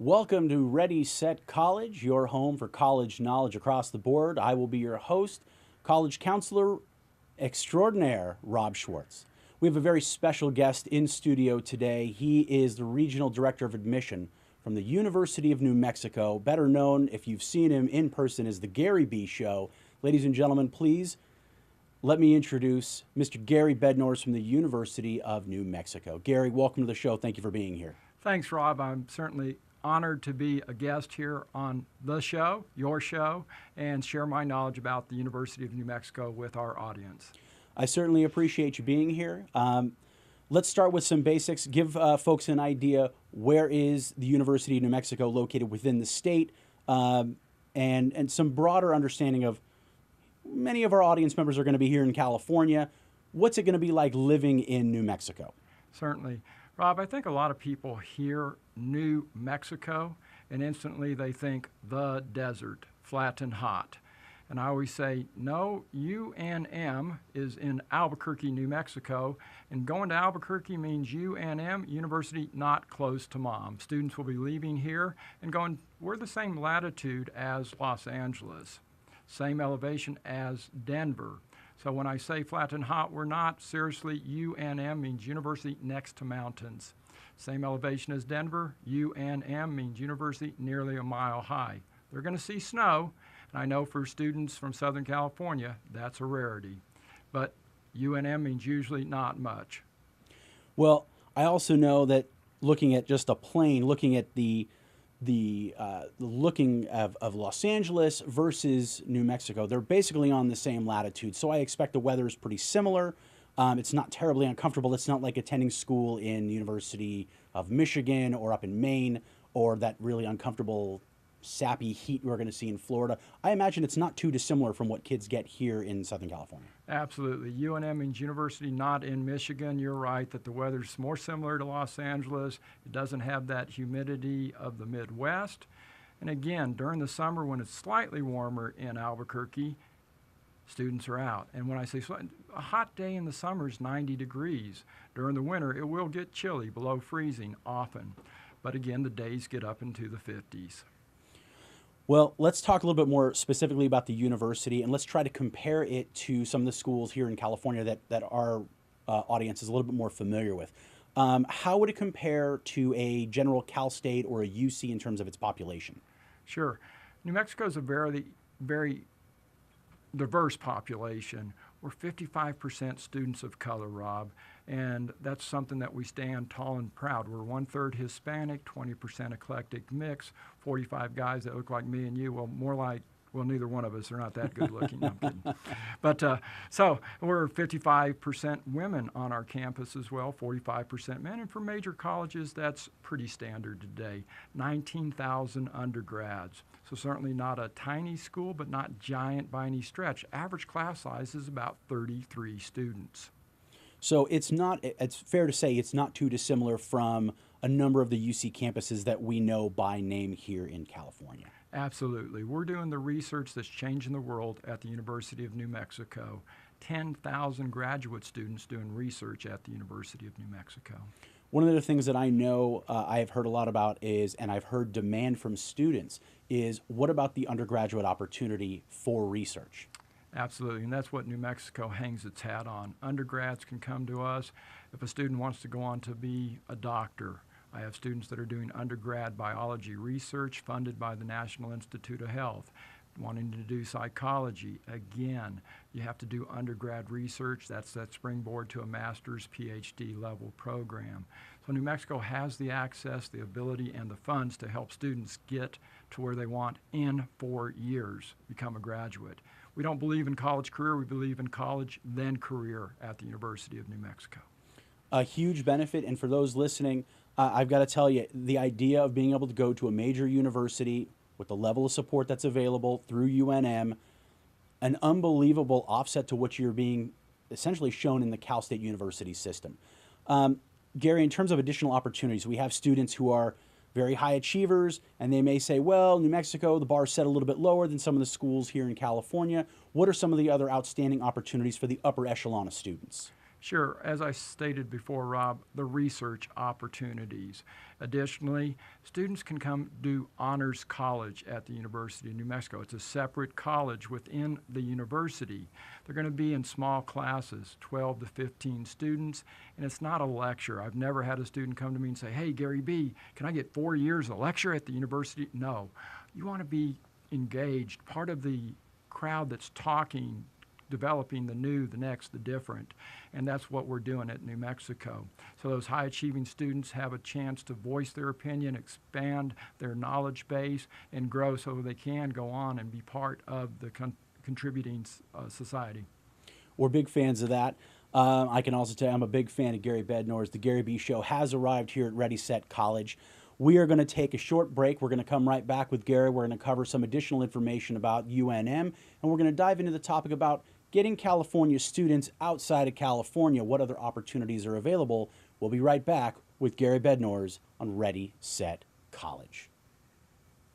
Welcome to Ready Set College, your home for college knowledge across the board. I will be your host, college counselor extraordinaire Rob Schwartz. We have a very special guest in studio today. He is the Regional Director of Admission from the University of New Mexico, better known, if you've seen him in person, as the Gary B. Show. Ladies and gentlemen, please let me introduce Mr. Gary Bednorz from the University of New Mexico. Gary, welcome to the show. Thank you for being here. Thanks, Rob. I'm certainly honored to be a guest here on the show, your show, and share my knowledge about the University of New Mexico with our audience. I certainly appreciate you being here. Let's start with some basics. Give folks an idea, where is the University of New Mexico located within the state, and some broader understanding of, many of our audience members are going to be here in California. What's it going to be like living in New Mexico? Certainly. Rob, I think a lot of people hear New Mexico and instantly they think the desert, flat and hot. And I always say, no, UNM is in Albuquerque, New Mexico, and going to Albuquerque means UNM, University Not Close to Mom. Students will be leaving here and going, we're the same latitude as Los Angeles, same elevation as Denver. So when I say flat and hot, we're not. Seriously, UNM means University Next to Mountains. Same elevation as Denver. UNM means University nearly a mile high. They're going to see snow, and I know for students from Southern California, that's a rarity. But UNM means usually not much. Well, I also know that looking at just a plane, looking at the looking of Los Angeles versus New Mexico, they're basically on the same latitude. So I expect the weather is pretty similar. It's not terribly uncomfortable. It's not like attending school in University of Michigan or up in Maine, or that really uncomfortable sappy heat we're going to see in Florida. I imagine it's not too dissimilar from what kids get here in Southern California. Absolutely. UNM means University Not in Michigan. You're right that the weather's more similar to Los Angeles. It doesn't have that humidity of the Midwest. And again, during the summer when it's slightly warmer in Albuquerque, students are out. And when I say a hot day in the summer is 90 degrees. During the winter, it will get chilly, below freezing often. But again, the days get up into the 50s. Well, let's talk a little bit more specifically about the university, and let's try to compare it to some of the schools here in California that our audience is a little bit more familiar with. How would it compare to a general Cal State or a UC in terms of its population? Sure. New Mexico is a very diverse population. We're 55% students of color, Rob, and that's something that we stand tall and proud. We're 1/3 Hispanic, 20% eclectic mix, 45 guys that look like me and you, well, more like, well, neither one of us are not that good looking. No, I'm kidding. But so we're 55% women on our campus as well, 45% men. And for major colleges, that's pretty standard today. 19,000 undergrads. So certainly not a tiny school, but not giant by any stretch. Average class size is about 33 students. So it's fair to say it's not too dissimilar from a number of the UC campuses that we know by name here in California. Absolutely. We're doing the research that's changing the world at the University of New Mexico. 10,000 graduate students doing research at the University of New Mexico. One of the things that I know I have heard a lot about is, and I've heard demand from students, is what about the undergraduate opportunity for research? Absolutely, and that's what New Mexico hangs its hat on. Undergrads can come to us if a student wants to go on to be a doctor. I have students that are doing undergrad biology research funded by the National Institute of Health. Wanting to do psychology, again, you have to do undergrad research. That's that springboard to a master's, PhD level program. So New Mexico has the access, the ability, and the funds to help students get to where they want in 4 years, become a graduate. We don't believe in college career, we believe in college, then career at the University of New Mexico. A huge benefit, and for those listening, I've got to tell you, the idea of being able to go to a major university with the level of support that's available through UNM, an unbelievable offset to what you're being essentially shown in the Cal State University system. Gary, in terms of additional opportunities, we have students who are very high achievers, and they may say, well, New Mexico, the bar's set a little bit lower than some of the schools here in California. What are some of the other outstanding opportunities for the upper echelon of students? Sure. As I stated before, Rob, the research opportunities. Additionally, students can come do honors college at the University of New Mexico. It's a separate college within the university. They're going to be in small classes, 12 to 15 students, and it's not a lecture. I've never had a student come to me and say, hey, Gary B., can I get 4 years of lecture at the university? No. You want to be engaged, part of the crowd that's talking, developing the new, the next, the different. And that's what we're doing at New Mexico. So those high achieving students have a chance to voice their opinion, expand their knowledge base, and grow so they can go on and be part of the contributing society. We're big fans of that. I can also tell you I'm a big fan of Gary Bednore's. The Gary B Show has arrived here at Ready Set College. We are going to take a short break. We're going to come right back with Gary. We're going to cover some additional information about UNM, and we're going to dive into the topic about getting California students outside of California. What other opportunities are available? We'll be right back with Gary Bednore's on Ready Set College.